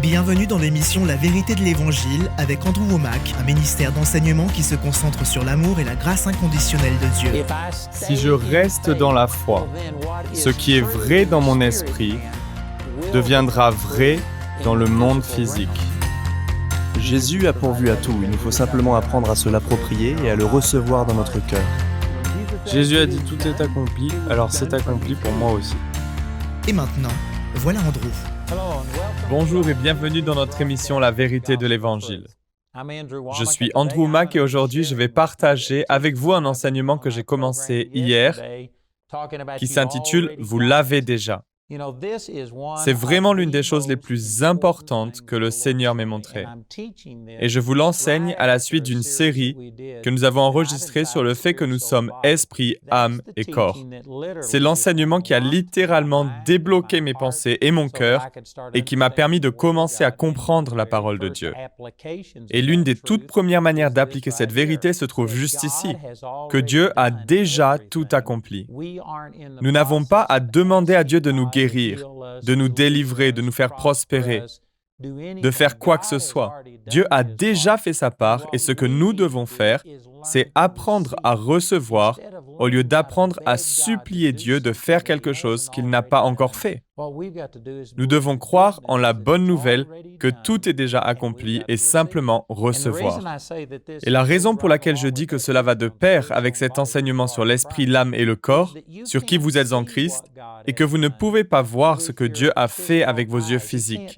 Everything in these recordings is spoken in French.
Bienvenue dans l'émission La vérité de l'Évangile avec Andrew Womack, un ministère d'enseignement qui se concentre sur l'amour et la grâce inconditionnelle de Dieu. Si je reste dans la foi, ce qui est vrai dans mon esprit deviendra vrai dans le monde physique. Jésus a pourvu à tout, il nous faut simplement apprendre à se l'approprier et à le recevoir dans notre cœur. Jésus a dit « Tout est accompli », alors c'est accompli pour moi aussi. Et maintenant, voilà Andrew. Bonjour et bienvenue dans notre émission La vérité de l'Évangile. Je suis Andrew Womack et aujourd'hui je vais partager avec vous un enseignement que j'ai commencé hier qui s'intitule « Vous l'avez déjà ». C'est vraiment l'une des choses les plus importantes que le Seigneur m'ait montrées. Et je vous l'enseigne à la suite d'une série que nous avons enregistrée sur le fait que nous sommes esprit, âme et corps. C'est l'enseignement qui a littéralement débloqué mes pensées et mon cœur et qui m'a permis de commencer à comprendre la parole de Dieu. Et l'une des toutes premières manières d'appliquer cette vérité se trouve juste ici, que Dieu a déjà tout accompli. Nous n'avons pas à demander à Dieu de nous guérir, de nous délivrer, de nous faire prospérer, de faire quoi que ce soit. Dieu a déjà fait sa part et ce que nous devons faire, c'est apprendre à recevoir au lieu d'apprendre à supplier Dieu de faire quelque chose qu'il n'a pas encore fait. Nous devons croire en la bonne nouvelle que tout est déjà accompli et simplement recevoir. Et la raison pour laquelle je dis que cela va de pair avec cet enseignement sur l'esprit, l'âme et le corps, sur qui vous êtes en Christ, et que vous ne pouvez pas voir ce que Dieu a fait avec vos yeux physiques.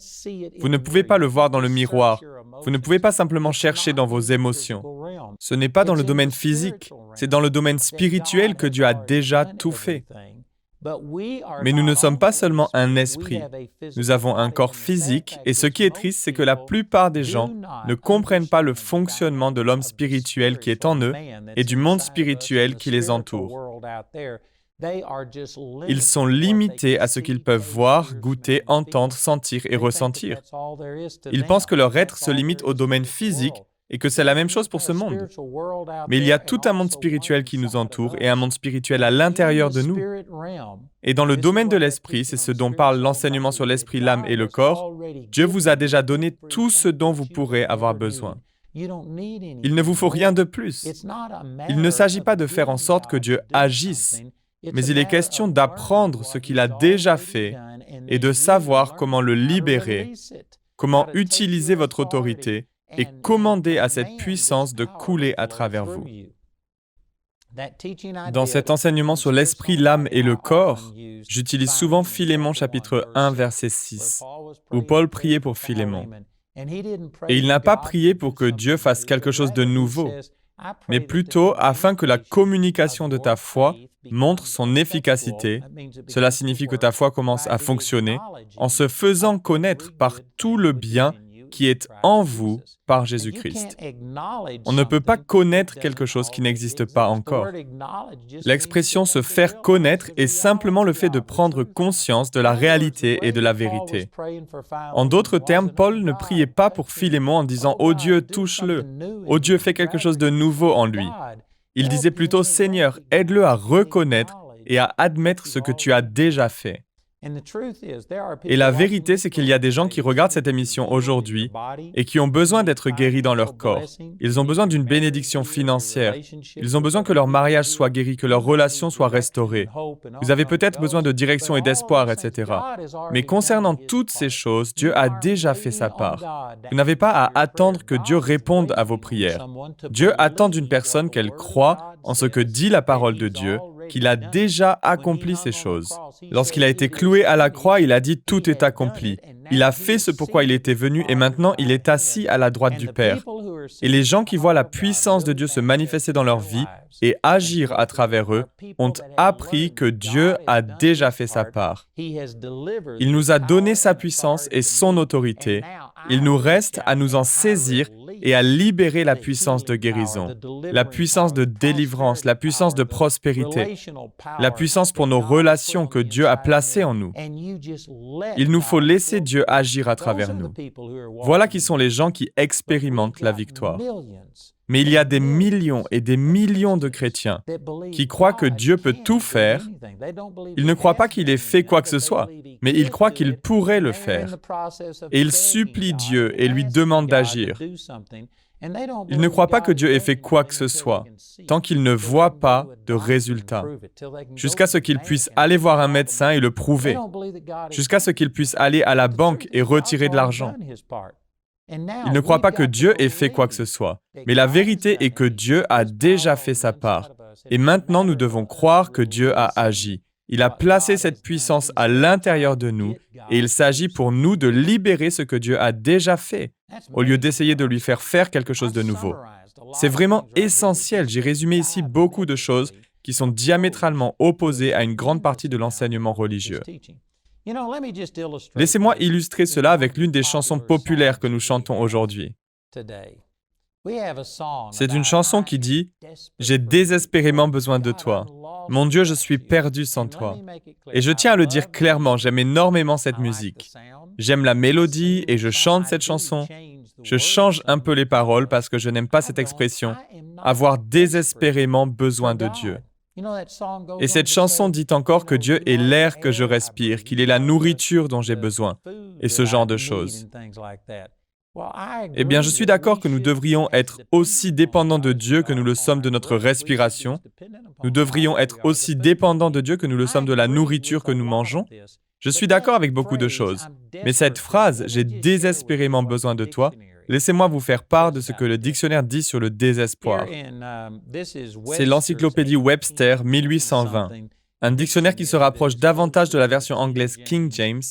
Vous ne pouvez pas le voir dans le miroir. Vous ne pouvez pas simplement chercher dans vos émotions. Ce n'est pas dans le domaine physique, c'est dans le domaine spirituel que Dieu a déjà tout fait. Mais nous ne sommes pas seulement un esprit, nous avons un corps physique et ce qui est triste, c'est que la plupart des gens ne comprennent pas le fonctionnement de l'homme spirituel qui est en eux et du monde spirituel qui les entoure. Ils sont limités à ce qu'ils peuvent voir, goûter, entendre, sentir et ressentir. Ils pensent que leur être se limite au domaine physique et que c'est la même chose pour ce monde. Mais il y a tout un monde spirituel qui nous entoure et un monde spirituel à l'intérieur de nous. Et dans le domaine de l'esprit, c'est ce dont parle l'enseignement sur l'esprit, l'âme et le corps, Dieu vous a déjà donné tout ce dont vous pourrez avoir besoin. Il ne vous faut rien de plus. Il ne s'agit pas de faire en sorte que Dieu agisse, mais il est question d'apprendre ce qu'il a déjà fait et de savoir comment le libérer, comment utiliser votre autorité et commander à cette puissance de couler à travers vous. Dans cet enseignement sur l'esprit, l'âme et le corps, j'utilise souvent Philémon chapitre 1, verset 6, où Paul priait pour Philémon. Et il n'a pas prié pour que Dieu fasse quelque chose de nouveau, mais plutôt afin que la communication de ta foi montre son efficacité. Cela signifie que ta foi commence à fonctionner en se faisant connaître par tout le bien qui est en vous par Jésus-Christ. On ne peut pas connaître quelque chose qui n'existe pas encore. L'expression « se faire connaître » est simplement le fait de prendre conscience de la réalité et de la vérité. En d'autres termes, Paul ne priait pas pour Philémon en disant « Oh Dieu, touche-le »,« Oh Dieu, fais quelque chose de nouveau en lui ». Il disait plutôt « Seigneur, aide-le à reconnaître et à admettre ce que tu as déjà fait ». Et la vérité, c'est qu'il y a des gens qui regardent cette émission aujourd'hui et qui ont besoin d'être guéris dans leur corps. Ils ont besoin d'une bénédiction financière. Ils ont besoin que leur mariage soit guéri, que leur relation soit restaurée. Vous avez peut-être besoin de direction et d'espoir, etc. Mais concernant toutes ces choses, Dieu a déjà fait sa part. Vous n'avez pas à attendre que Dieu réponde à vos prières. Dieu attend d'une personne qu'elle croit en ce que dit la parole de Dieu, qu'il a déjà accompli ces choses. Lorsqu'il a été cloué à la croix, il a dit « Tout est accompli ». Il a fait ce pourquoi il était venu et maintenant il est assis à la droite du Père. Et les gens qui voient la puissance de Dieu se manifester dans leur vie et agir à travers eux ont appris que Dieu a déjà fait sa part. Il nous a donné sa puissance et son autorité. Il nous reste à nous en saisir et à libérer la puissance de guérison, la puissance de délivrance, la puissance de prospérité, la puissance pour nos relations que Dieu a placées en nous. Il nous faut laisser Dieu agir à travers nous. Voilà qui sont les gens qui expérimentent la victoire. Mais il y a des millions et des millions de chrétiens qui croient que Dieu peut tout faire. Ils ne croient pas qu'il ait fait quoi que ce soit, mais ils croient qu'il pourrait le faire. Et ils supplient Dieu et lui demandent d'agir. Ils ne croient pas que Dieu ait fait quoi que ce soit, tant qu'ils ne voient pas de résultat, jusqu'à ce qu'ils puissent aller voir un médecin et le prouver, jusqu'à ce qu'ils puissent aller à la banque et retirer de l'argent. Ils ne croient pas que Dieu ait fait quoi que ce soit, mais la vérité est que Dieu a déjà fait sa part. Et maintenant, nous devons croire que Dieu a agi. Il a placé cette puissance à l'intérieur de nous et il s'agit pour nous de libérer ce que Dieu a déjà fait, au lieu d'essayer de lui faire faire quelque chose de nouveau. C'est vraiment essentiel. J'ai résumé ici beaucoup de choses qui sont diamétralement opposées à une grande partie de l'enseignement religieux. Laissez-moi illustrer cela avec l'une des chansons populaires que nous chantons aujourd'hui. C'est une chanson qui dit « J'ai désespérément besoin de toi. Mon Dieu, je suis perdu sans toi. » Et je tiens à le dire clairement, j'aime énormément cette musique. J'aime la mélodie et je chante cette chanson. Je change un peu les paroles parce que je n'aime pas cette expression « avoir désespérément besoin de Dieu ». Et cette chanson dit encore que Dieu est l'air que je respire, qu'il est la nourriture dont j'ai besoin, et ce genre de choses. Eh bien, je suis d'accord que nous devrions être aussi dépendants de Dieu que nous le sommes de notre respiration. Nous devrions être aussi dépendants de Dieu que nous le sommes de la nourriture que nous mangeons. Je suis d'accord avec beaucoup de choses. Mais cette phrase « J'ai désespérément besoin de toi », laissez-moi vous faire part de ce que le dictionnaire dit sur le désespoir. C'est l'encyclopédie Webster 1820, un dictionnaire qui se rapproche davantage de la version anglaise King James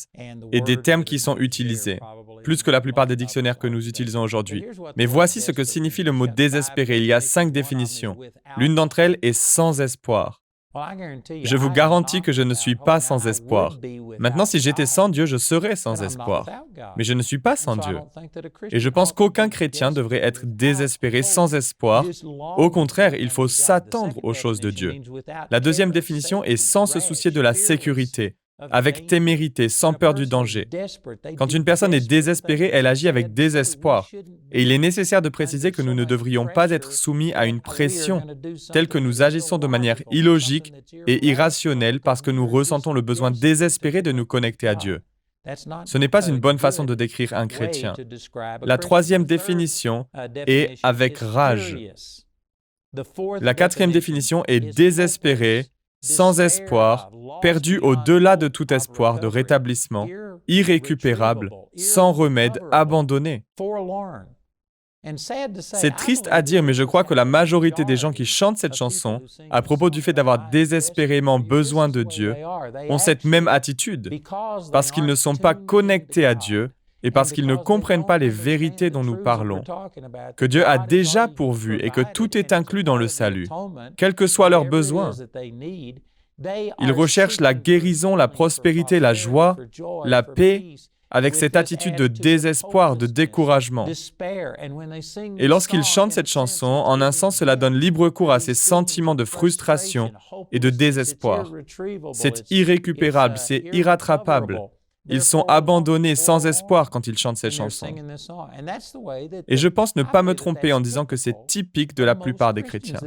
et des termes qui sont utilisés, plus que la plupart des dictionnaires que nous utilisons aujourd'hui. Mais voici ce que signifie le mot désespéré. Il y a 5 définitions. L'une d'entre elles est sans espoir. Je vous garantis que je ne suis pas sans espoir. Maintenant, si j'étais sans Dieu, je serais sans espoir. Mais je ne suis pas sans Dieu. Et je pense qu'aucun chrétien devrait être désespéré, sans espoir. Au contraire, il faut s'attendre aux choses de Dieu. La deuxième définition est sans se soucier de la sécurité, avec témérité, sans peur du danger. Quand une personne est désespérée, elle agit avec désespoir. Et il est nécessaire de préciser que nous ne devrions pas être soumis à une pression, telle que nous agissons de manière illogique et irrationnelle parce que nous ressentons le besoin désespéré de nous connecter à Dieu. Ce n'est pas une bonne façon de décrire un chrétien. La troisième définition est avec rage. La quatrième définition est désespéré, sans espoir, perdu au-delà de tout espoir de rétablissement, irrécupérable, sans remède, abandonné. C'est triste à dire, mais je crois que la majorité des gens qui chantent cette chanson, à propos du fait d'avoir désespérément besoin de Dieu, ont cette même attitude, parce qu'ils ne sont pas connectés à Dieu et parce qu'ils ne comprennent pas les vérités dont nous parlons, que Dieu a déjà pourvu et que tout est inclus dans le salut, quels que soient leurs besoins. Ils recherchent la guérison, la prospérité, la joie, la paix, avec cette attitude de désespoir, de découragement. Et lorsqu'ils chantent cette chanson, en un sens, cela donne libre cours à ces sentiments de frustration et de désespoir. C'est irrécupérable, c'est irrattrapable. Ils sont abandonnés, sans espoir quand ils chantent cette chanson. Et je pense ne pas me tromper en disant que c'est typique de la plupart des chrétiens.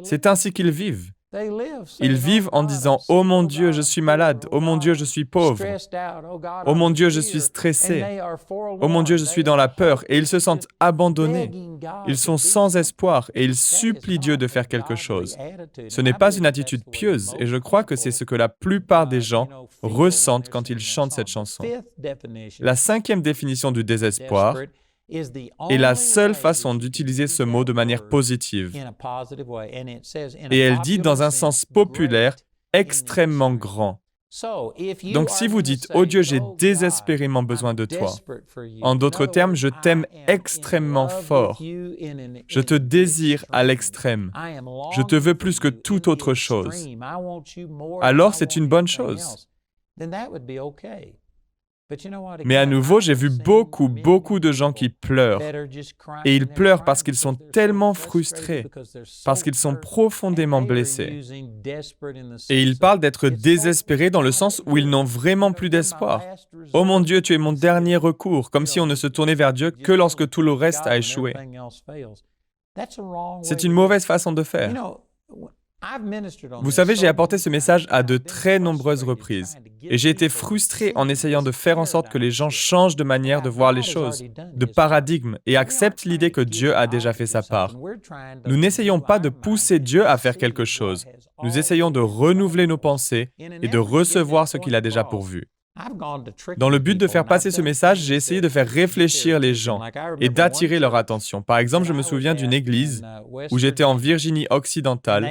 C'est ainsi qu'ils vivent. Ils vivent en disant « Oh mon Dieu, je suis malade. Oh mon Dieu, je suis pauvre. Oh mon Dieu, je suis stressé. Oh mon Dieu, je suis dans la peur. » Et ils se sentent abandonnés. Ils sont sans espoir et ils supplient Dieu de faire quelque chose. Ce n'est pas une attitude pieuse et je crois que c'est ce que la plupart des gens ressentent quand ils chantent cette chanson. La cinquième définition du désespoir est la seule façon d'utiliser ce mot de manière positive. Et elle dit dans un sens populaire, extrêmement grand. Donc si vous dites « Oh Dieu, j'ai désespérément besoin de toi », en d'autres termes, je t'aime extrêmement fort. Je te désire à l'extrême. Je te veux plus que toute autre chose. Alors c'est une bonne chose. Mais à nouveau, j'ai vu beaucoup de gens qui pleurent. Et ils pleurent parce qu'ils sont tellement frustrés, parce qu'ils sont profondément blessés. Et ils parlent d'être désespérés dans le sens où ils n'ont vraiment plus d'espoir. « Oh mon Dieu, tu es mon dernier recours », comme si on ne se tournait vers Dieu que lorsque tout le reste a échoué. C'est une mauvaise façon de faire. Vous savez, j'ai apporté ce message à de très nombreuses reprises et j'ai été frustré en essayant de faire en sorte que les gens changent de manière de voir les choses, de paradigme et acceptent l'idée que Dieu a déjà fait sa part. Nous n'essayons pas de pousser Dieu à faire quelque chose. Nous essayons de renouveler nos pensées et de recevoir ce qu'il a déjà pourvu. Dans le but de faire passer ce message, j'ai essayé de faire réfléchir les gens et d'attirer leur attention. Par exemple, je me souviens d'une église où j'étais en Virginie occidentale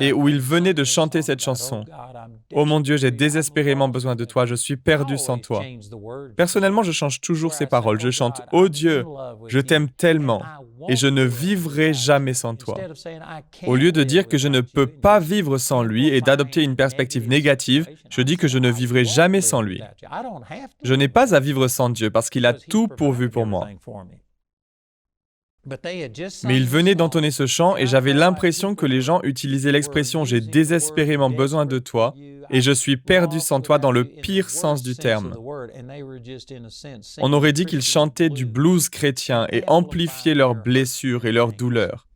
et où ils venaient de chanter cette chanson. « Oh mon Dieu, j'ai désespérément besoin de toi, je suis perdu sans toi. » Personnellement, je change toujours ces paroles. Je chante « Oh Dieu, je t'aime tellement et je ne vivrai jamais sans toi. » Au lieu de dire que je ne peux pas vivre sans lui et d'adopter une perspective négative, je dis que je ne vivrai jamais sans lui. Je n'ai pas à vivre sans Dieu parce qu'il a tout pourvu pour moi. Mais il venait d'entonner ce chant et j'avais l'impression que les gens utilisaient l'expression « j'ai désespérément besoin de toi » et « je suis perdu sans toi » dans le pire sens du terme. On aurait dit qu'ils chantaient du blues chrétien et amplifiaient leurs blessures et leurs douleurs.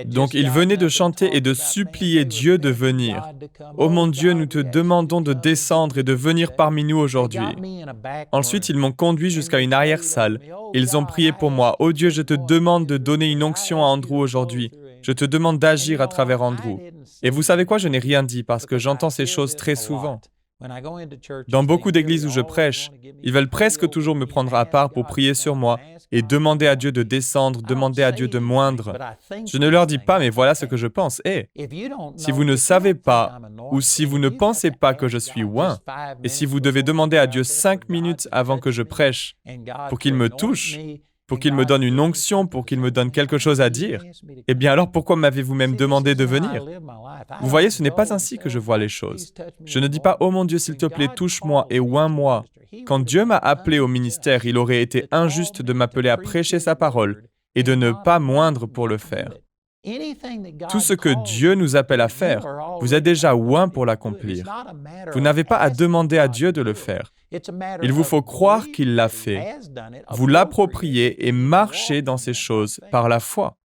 Donc ils venaient de chanter et de supplier Dieu de venir. « Oh mon Dieu, nous te demandons de descendre et de venir parmi nous aujourd'hui. » Ensuite, ils m'ont conduit jusqu'à une arrière-salle. Ils ont prié pour moi. « Oh Dieu, je te demande de donner une onction à Andrew aujourd'hui. Je te demande d'agir à travers Andrew. » Et vous savez quoi, je n'ai rien dit parce que j'entends ces choses très souvent. Dans beaucoup d'églises où je prêche, ils veulent presque toujours me prendre à part pour prier sur moi et demander à Dieu de descendre, demander à Dieu de moindre. Je ne leur dis pas, mais voilà ce que je pense. Si vous ne savez pas ou si vous ne pensez pas que je suis oint, et si vous devez demander à Dieu 5 minutes avant que je prêche pour qu'il me touche, pour qu'il me donne une onction, pour qu'il me donne quelque chose à dire, eh bien alors pourquoi m'avez-vous même demandé de venir? Vous voyez, ce n'est pas ainsi que je vois les choses. Je ne dis pas « Oh mon Dieu, s'il te plaît, touche-moi et oins-moi ». Quand Dieu m'a appelé au ministère, il aurait été injuste de m'appeler à prêcher sa parole et de ne pas moindre pour le faire. Tout ce que Dieu nous appelle à faire, vous êtes déjà oint pour l'accomplir. Vous n'avez pas à demander à Dieu de le faire. Il vous faut croire qu'il l'a fait, vous l'approprier et marcher dans ces choses par la foi.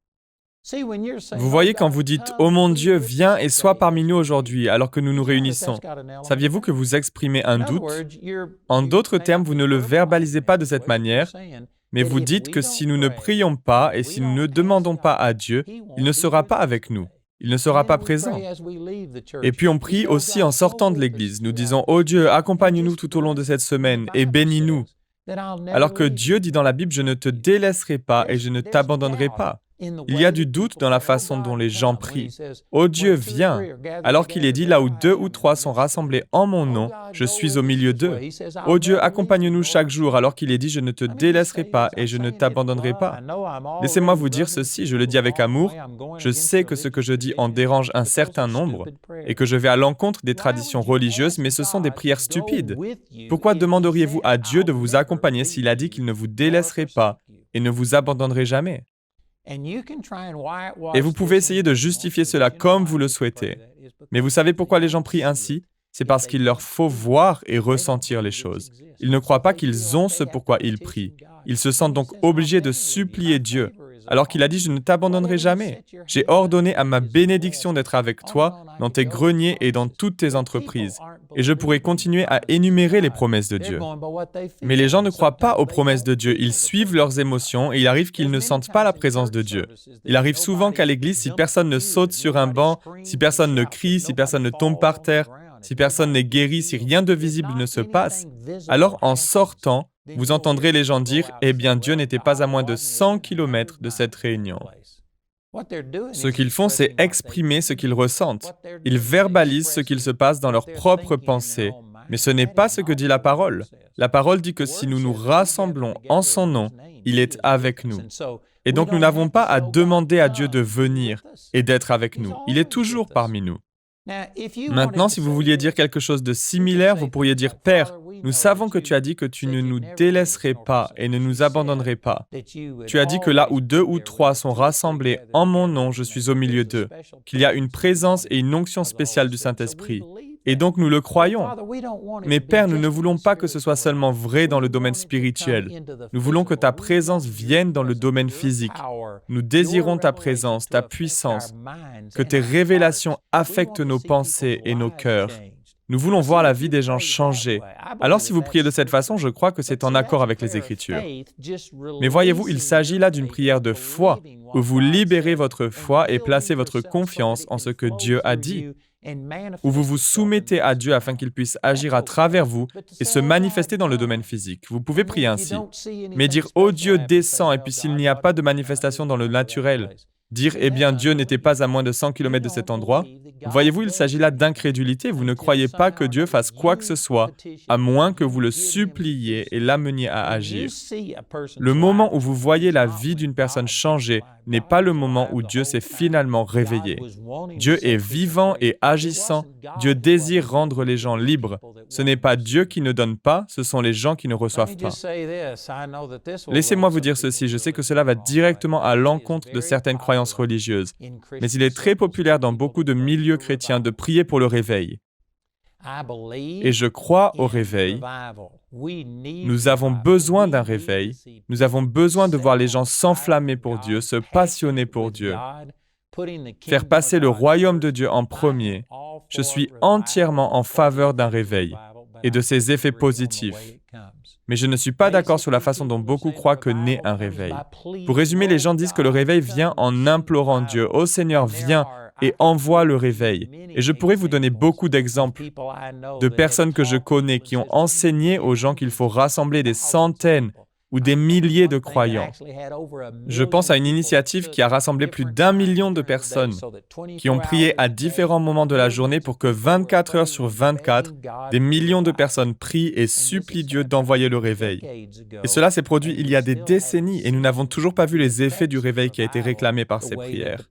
Vous voyez, quand vous dites « Oh mon Dieu, viens et sois parmi nous aujourd'hui » alors que nous nous réunissons, saviez-vous que vous exprimez un doute? En d'autres termes, vous ne le verbalisez pas de cette manière, mais vous dites que si nous ne prions pas et si nous ne demandons pas à Dieu, il ne sera pas avec nous. Il ne sera pas présent. Et puis on prie aussi en sortant de l'Église. Nous disons « Oh Dieu, accompagne-nous tout au long de cette semaine et bénis-nous. » Alors que Dieu dit dans la Bible « Je ne te délaisserai pas et je ne t'abandonnerai pas. » Il y a du doute dans la façon dont les gens prient. « Oh Dieu, viens !» Alors qu'il est dit « Là où 2 ou 3 sont rassemblés en mon nom, je suis au milieu d'eux. » « Oh Dieu, accompagne-nous chaque jour. » Alors qu'il est dit « Je ne te délaisserai pas et je ne t'abandonnerai pas. » Laissez-moi vous dire ceci, je le dis avec amour. Je sais que ce que je dis en dérange un certain nombre et que je vais à l'encontre des traditions religieuses, mais ce sont des prières stupides. Pourquoi demanderiez-vous à Dieu de vous accompagner s'il a dit qu'il ne vous délaisserait pas et ne vous abandonnerait jamais? Et vous pouvez essayer de justifier cela comme vous le souhaitez. Mais vous savez pourquoi les gens prient ainsi? C'est parce qu'il leur faut voir et ressentir les choses. Ils ne croient pas qu'ils ont ce pourquoi ils prient. Ils se sentent donc obligés de supplier Dieu, alors qu'il a dit « Je ne t'abandonnerai jamais. J'ai ordonné à ma bénédiction d'être avec toi dans tes greniers et dans toutes tes entreprises. » Et je pourrais continuer à énumérer les promesses de Dieu. Mais les gens ne croient pas aux promesses de Dieu. Ils suivent leurs émotions et il arrive qu'ils ne sentent pas la présence de Dieu. Il arrive souvent qu'à l'église, si personne ne saute sur un banc, si personne ne crie, si personne ne tombe par terre, si personne n'est guéri, si rien de visible ne se passe, alors en sortant, vous entendrez les gens dire « Eh bien, Dieu n'était pas à moins de 100 km de cette réunion. » Ce qu'ils font, c'est exprimer ce qu'ils ressentent. Ils verbalisent ce qu'il se passe dans leurs propres pensées, mais ce n'est pas ce que dit la parole. La parole dit que si nous nous rassemblons en son nom, il est avec nous. Et donc nous n'avons pas à demander à Dieu de venir et d'être avec nous. Il est toujours parmi nous. Maintenant, si vous vouliez dire quelque chose de similaire, vous pourriez dire « Père, nous savons que tu as dit que tu ne nous délaisserais pas et ne nous abandonnerais pas. Tu as dit que là où 2 ou 3 sont rassemblés en mon nom, je suis au milieu d'eux, qu'il y a une présence et une onction spéciale du Saint-Esprit. Et donc nous le croyons. Mais Père, nous ne voulons pas que ce soit seulement vrai dans le domaine spirituel. Nous voulons que ta présence vienne dans le domaine physique. Nous désirons ta présence, ta puissance, que tes révélations affectent nos pensées et nos cœurs. Nous voulons voir la vie des gens changer. Alors si vous priez de cette façon, je crois que c'est en accord avec les Écritures. Mais voyez-vous, il s'agit là d'une prière de foi, où vous libérez votre foi et placez votre confiance en ce que Dieu a dit, où vous vous soumettez à Dieu afin qu'il puisse agir à travers vous et se manifester dans le domaine physique. Vous pouvez prier ainsi. Mais dire « Oh Dieu, descends » et puis s'il n'y a pas de manifestation dans le naturel, dire « Eh bien, Dieu n'était pas à moins de 100 km de cet endroit », voyez-vous, il s'agit là d'incrédulité. Vous ne croyez pas que Dieu fasse quoi que ce soit, à moins que vous le suppliez et l'ameniez à agir. Le moment où vous voyez la vie d'une personne changer n'est pas le moment où Dieu s'est finalement réveillé. Dieu est vivant et agissant. Dieu désire rendre les gens libres. Ce n'est pas Dieu qui ne donne pas, ce sont les gens qui ne reçoivent pas. Laissez-moi vous dire ceci, je sais que cela va directement à l'encontre de certaines croyances religieuses, mais il est très populaire dans beaucoup de milieux chrétiens de prier pour le réveil. Et je crois au réveil. Nous avons besoin d'un réveil. Nous avons besoin de voir les gens s'enflammer pour Dieu, se passionner pour Dieu, faire passer le royaume de Dieu en premier. Je suis entièrement en faveur d'un réveil et de ses effets positifs. Mais je ne suis pas d'accord sur la façon dont beaucoup croient que naît un réveil. Pour résumer, les gens disent que le réveil vient en implorant Dieu. « Ô Seigneur, viens !» et envoie le réveil. Et je pourrais vous donner beaucoup d'exemples de personnes que je connais qui ont enseigné aux gens qu'il faut rassembler des centaines ou des milliers de croyants. Je pense à une initiative qui a rassemblé plus d'1 million de personnes qui ont prié à différents moments de la journée pour que 24 heures sur 24, des millions de personnes prient et supplient Dieu d'envoyer le réveil. Et cela s'est produit il y a des décennies et nous n'avons toujours pas vu les effets du réveil qui a été réclamé par ces prières.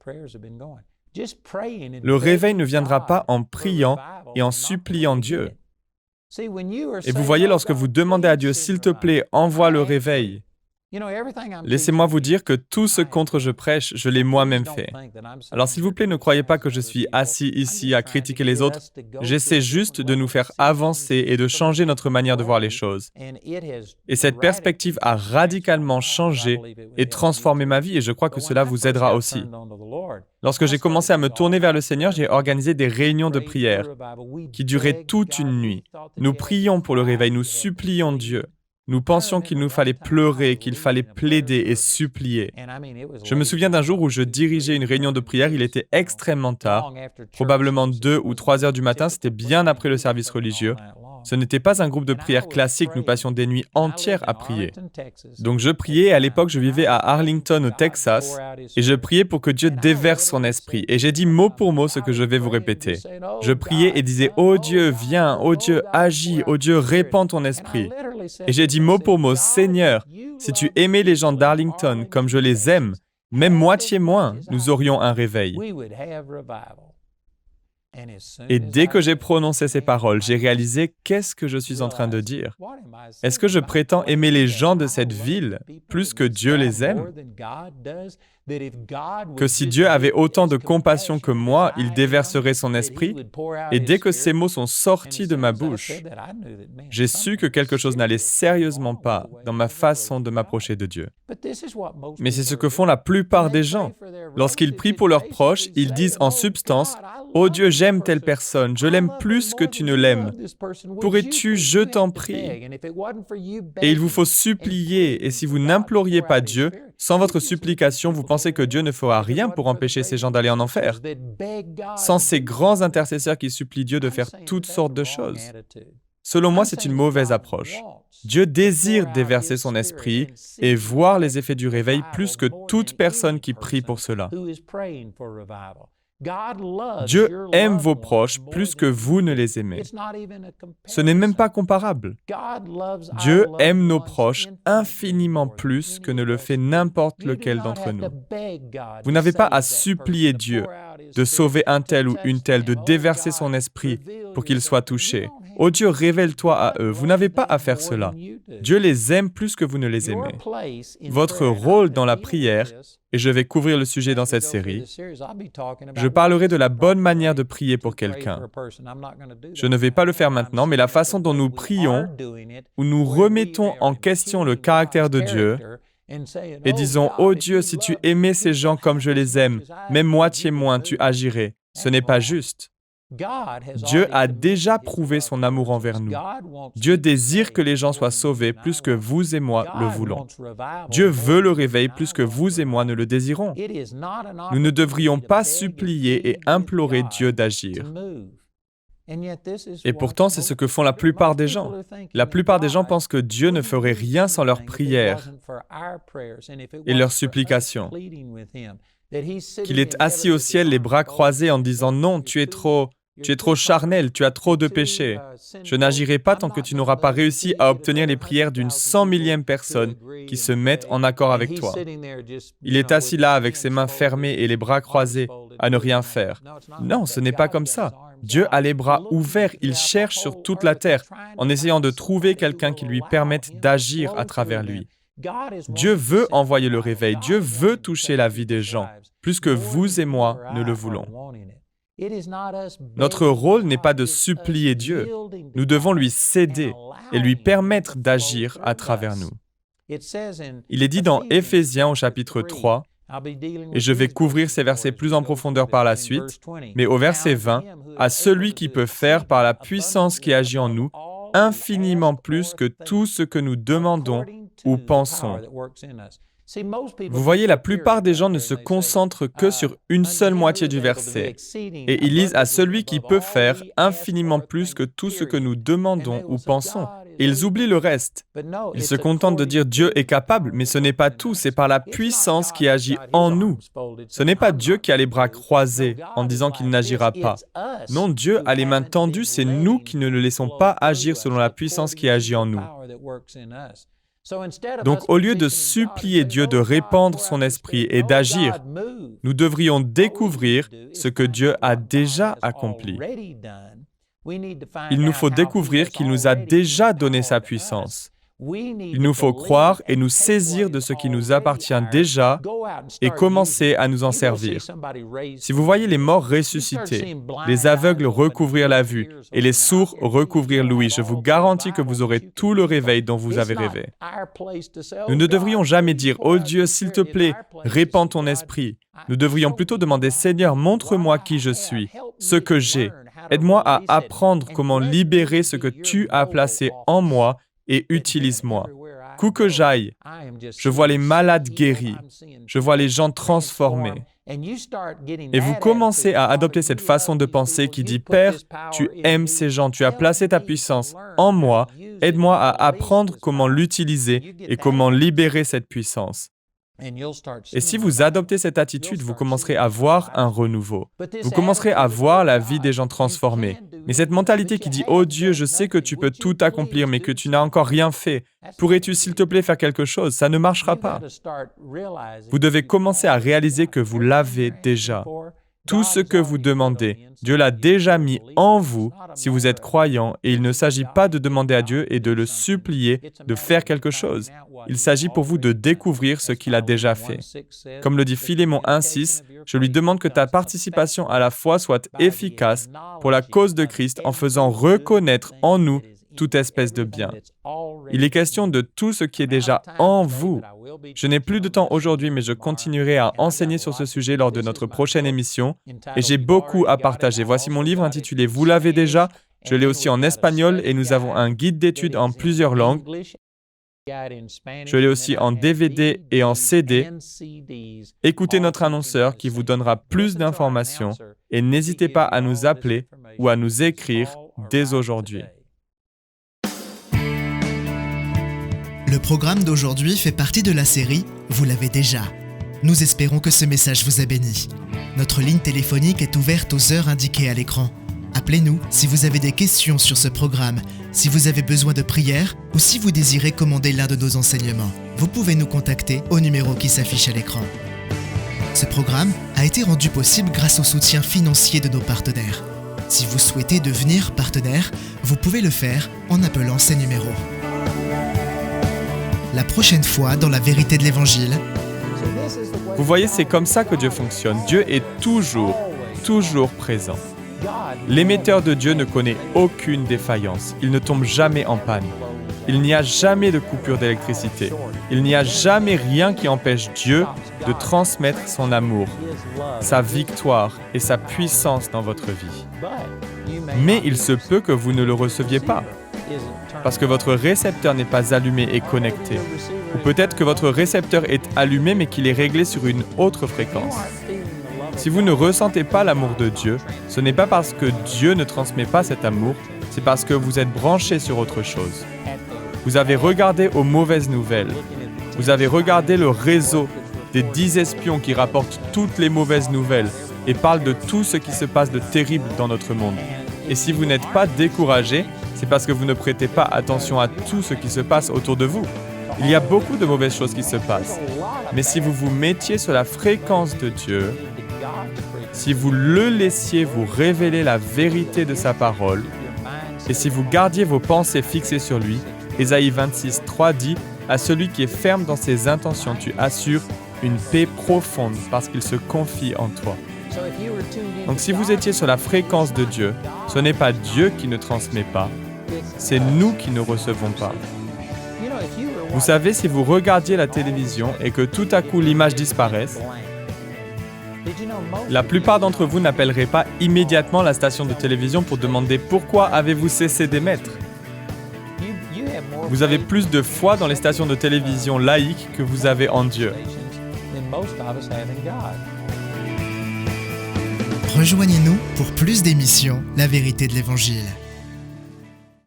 Le réveil ne viendra pas en priant et en suppliant Dieu. Et vous voyez, lorsque vous demandez à Dieu, « S'il te plaît, envoie le réveil », laissez-moi vous dire que tout ce contre je prêche, je l'ai moi-même fait. Alors s'il vous plaît, ne croyez pas que je suis assis ici à critiquer les autres. J'essaie juste de nous faire avancer et de changer notre manière de voir les choses. Et cette perspective a radicalement changé et transformé ma vie et je crois que cela vous aidera aussi. Lorsque j'ai commencé à me tourner vers le Seigneur, j'ai organisé des réunions de prière qui duraient toute une nuit. Nous prions pour le réveil, nous supplions Dieu. Nous pensions qu'il nous fallait pleurer, qu'il fallait plaider et supplier. Je me souviens d'un jour où je dirigeais une réunion de prière, il était extrêmement tard, probablement 2 ou 3 heures du matin, c'était bien après le service religieux. Ce n'était pas un groupe de prière classique, nous passions des nuits entières à prier. Donc je priais, et à l'époque je vivais à Arlington au Texas, et je priais pour que Dieu déverse son esprit. Et j'ai dit mot pour mot ce que je vais vous répéter. Je priais et disais « Oh Dieu, viens, oh Dieu, agis, oh Dieu, répands ton esprit ». Et j'ai dit mot pour mot « Seigneur, si tu aimais les gens d'Arlington comme je les aime, même moitié moins, nous aurions un réveil ». Et dès que j'ai prononcé ces paroles, j'ai réalisé qu'est-ce que je suis en train de dire. Est-ce que je prétends aimer les gens de cette ville plus que Dieu les aime? Que si Dieu avait autant de compassion que moi, il déverserait son esprit? Et dès que ces mots sont sortis de ma bouche, j'ai su que quelque chose n'allait sérieusement pas dans ma façon de m'approcher de Dieu. Mais c'est ce que font la plupart des gens. Lorsqu'ils prient pour leurs proches, ils disent en substance « Oh Dieu, j'aime telle personne, je l'aime plus que tu ne l'aimes. Pourrais-tu, je t'en prie ?» Et il vous faut supplier, et si vous n'imploriez pas Dieu, sans votre supplication, vous pensez que Dieu ne fera rien pour empêcher ces gens d'aller en enfer. Sans ces grands intercesseurs qui supplient Dieu de faire toutes sortes de choses. Selon moi, c'est une mauvaise approche. Dieu désire déverser son esprit et voir les effets du réveil plus que toute personne qui prie pour cela. Dieu aime vos proches plus que vous ne les aimez. Ce n'est même pas comparable. Dieu aime nos proches infiniment plus que ne le fait n'importe lequel d'entre nous. Vous n'avez pas à supplier Dieu de sauver un tel ou une telle, de déverser son esprit pour qu'il soit touché. Oh Dieu, révèle-toi à eux. Vous n'avez pas à faire cela. Dieu les aime plus que vous ne les aimez. Votre rôle dans la prière, et je vais couvrir le sujet dans cette série, je parlerai de la bonne manière de prier pour quelqu'un. Je ne vais pas le faire maintenant, mais la façon dont nous prions, où nous remettons en question le caractère de Dieu, et disons, « Oh Dieu, si tu aimais ces gens comme je les aime, même moitié moins, tu agirais. » Ce n'est pas juste. Dieu a déjà prouvé son amour envers nous. Dieu désire que les gens soient sauvés plus que vous et moi le voulons. Dieu veut le réveil plus que vous et moi ne le désirons. Nous ne devrions pas supplier et implorer Dieu d'agir. Et pourtant, c'est ce que font la plupart des gens. La plupart des gens pensent que Dieu ne ferait rien sans leurs prières et leurs supplications. Qu'il est assis au ciel, les bras croisés, en disant « Non, tu es trop charnel, tu as trop de péchés. Je n'agirai pas tant que tu n'auras pas réussi à obtenir les prières d'une 100 millième personne qui se mettent en accord avec toi. » Il est assis là avec ses mains fermées et les bras croisés à ne rien faire. Non, ce n'est pas comme ça. Dieu a les bras ouverts, il cherche sur toute la terre en essayant de trouver quelqu'un qui lui permette d'agir à travers lui. Dieu veut envoyer le réveil, Dieu veut toucher la vie des gens, plus que vous et moi ne le voulons. Notre rôle n'est pas de supplier Dieu, nous devons lui céder et lui permettre d'agir à travers nous. Il est dit dans Éphésiens au chapitre 3, et je vais couvrir ces versets plus en profondeur par la suite, mais au verset 20, « À celui qui peut faire par la puissance qui agit en nous, infiniment plus que tout ce que nous demandons ou pensons. » Vous voyez, la plupart des gens ne se concentrent que sur une seule moitié du verset, et ils lisent « à celui qui peut faire infiniment plus que tout ce que nous demandons ou pensons ». Et ils oublient le reste. Ils se contentent de dire « Dieu est capable », mais ce n'est pas tout, c'est par la puissance qui agit en nous. Ce n'est pas Dieu qui a les bras croisés en disant qu'il n'agira pas. Non, Dieu a les mains tendues, c'est nous qui ne le laissons pas agir selon la puissance qui agit en nous. Donc, au lieu de supplier Dieu de répandre son esprit et d'agir, nous devrions découvrir ce que Dieu a déjà accompli. Il nous faut découvrir qu'il nous a déjà donné sa puissance. Il nous faut croire et nous saisir de ce qui nous appartient déjà et commencer à nous en servir. Si vous voyez les morts ressusciter, les aveugles recouvrir la vue et les sourds recouvrir l'ouïe, je vous garantis que vous aurez tout le réveil dont vous avez rêvé. Nous ne devrions jamais dire « Oh Dieu, s'il te plaît, répands ton esprit ». Nous devrions plutôt demander « Seigneur, montre-moi qui je suis, ce que j'ai. Aide-moi à apprendre comment libérer ce que tu as placé en moi et utilise-moi. Où que j'aille, je vois les malades guéris, je vois les gens transformés. » Et vous commencez à adopter cette façon de penser qui dit « Père, tu aimes ces gens, tu as placé ta puissance en moi, aide-moi à apprendre comment l'utiliser et comment libérer cette puissance. » Et si vous adoptez cette attitude, vous commencerez à voir un renouveau. Vous commencerez à voir la vie des gens transformés. Mais cette mentalité qui dit « Oh Dieu, je sais que tu peux tout accomplir, mais que tu n'as encore rien fait. Pourrais-tu, s'il te plaît, faire quelque chose ?» Ça ne marchera pas. Vous devez commencer à réaliser que vous l'avez déjà. Tout ce que vous demandez, Dieu l'a déjà mis en vous si vous êtes croyant, et il ne s'agit pas de demander à Dieu et de le supplier de faire quelque chose. Il s'agit pour vous de découvrir ce qu'il a déjà fait. Comme le dit Philémon 1,6, « Je lui demande que ta participation à la foi soit efficace pour la cause de Christ en faisant reconnaître en nous toute espèce de bien. » Il est question de tout ce qui est déjà en vous. Je n'ai plus de temps aujourd'hui, mais je continuerai à enseigner sur ce sujet lors de notre prochaine émission, et j'ai beaucoup à partager. Voici mon livre intitulé « Vous l'avez déjà ». Je l'ai aussi en espagnol et nous avons un guide d'études en plusieurs langues. Je l'ai aussi en DVD et en CD. Écoutez notre annonceur qui vous donnera plus d'informations et n'hésitez pas à nous appeler ou à nous écrire dès aujourd'hui. Le programme d'aujourd'hui fait partie de la série « Vous l'avez déjà ». Nous espérons que ce message vous a béni. Notre ligne téléphonique est ouverte aux heures indiquées à l'écran. Appelez-nous si vous avez des questions sur ce programme, si vous avez besoin de prière ou si vous désirez commander l'un de nos enseignements. Vous pouvez nous contacter au numéro qui s'affiche à l'écran. Ce programme a été rendu possible grâce au soutien financier de nos partenaires. Si vous souhaitez devenir partenaire, vous pouvez le faire en appelant ces numéros. La prochaine fois, dans la vérité de l'Évangile, Vous voyez, c'est comme ça que Dieu fonctionne. Dieu est toujours présent. L'émetteur de Dieu ne connaît aucune défaillance. Il ne tombe jamais en panne. Il n'y a jamais de coupure d'électricité. Il n'y a jamais rien qui empêche Dieu de transmettre son amour, sa victoire et sa puissance dans votre vie. Mais il se peut que vous ne le receviez pas, parce que votre récepteur n'est pas allumé et connecté. Ou peut-être que votre récepteur est allumé mais qu'il est réglé sur une autre fréquence. Si vous ne ressentez pas l'amour de Dieu, ce n'est pas parce que Dieu ne transmet pas cet amour, c'est parce que vous êtes branché sur autre chose. Vous avez regardé aux mauvaises nouvelles. Vous avez regardé le réseau des 10 espions qui rapportent toutes les mauvaises nouvelles et parlent de tout ce qui se passe de terrible dans notre monde. Et si vous n'êtes pas découragé, c'est parce que vous ne prêtez pas attention à tout ce qui se passe autour de vous. Il y a beaucoup de mauvaises choses qui se passent. Mais si vous vous mettiez sur la fréquence de Dieu, si vous le laissiez vous révéler la vérité de sa parole, et si vous gardiez vos pensées fixées sur lui, Ésaïe 26, 3 dit « À celui qui est ferme dans ses intentions, tu assures une paix profonde parce qu'il se confie en toi. » Donc si vous étiez sur la fréquence de Dieu, ce n'est pas Dieu qui ne transmet pas, c'est nous qui ne recevons pas. Vous savez, si vous regardiez la télévision et que tout à coup l'image disparaisse, la plupart d'entre vous n'appelleraient pas immédiatement la station de télévision pour demander pourquoi avez-vous cessé d'émettre. Vous avez plus de foi dans les stations de télévision laïques que vous avez en Dieu. Rejoignez-nous pour plus d'émissions La vérité de l'Évangile.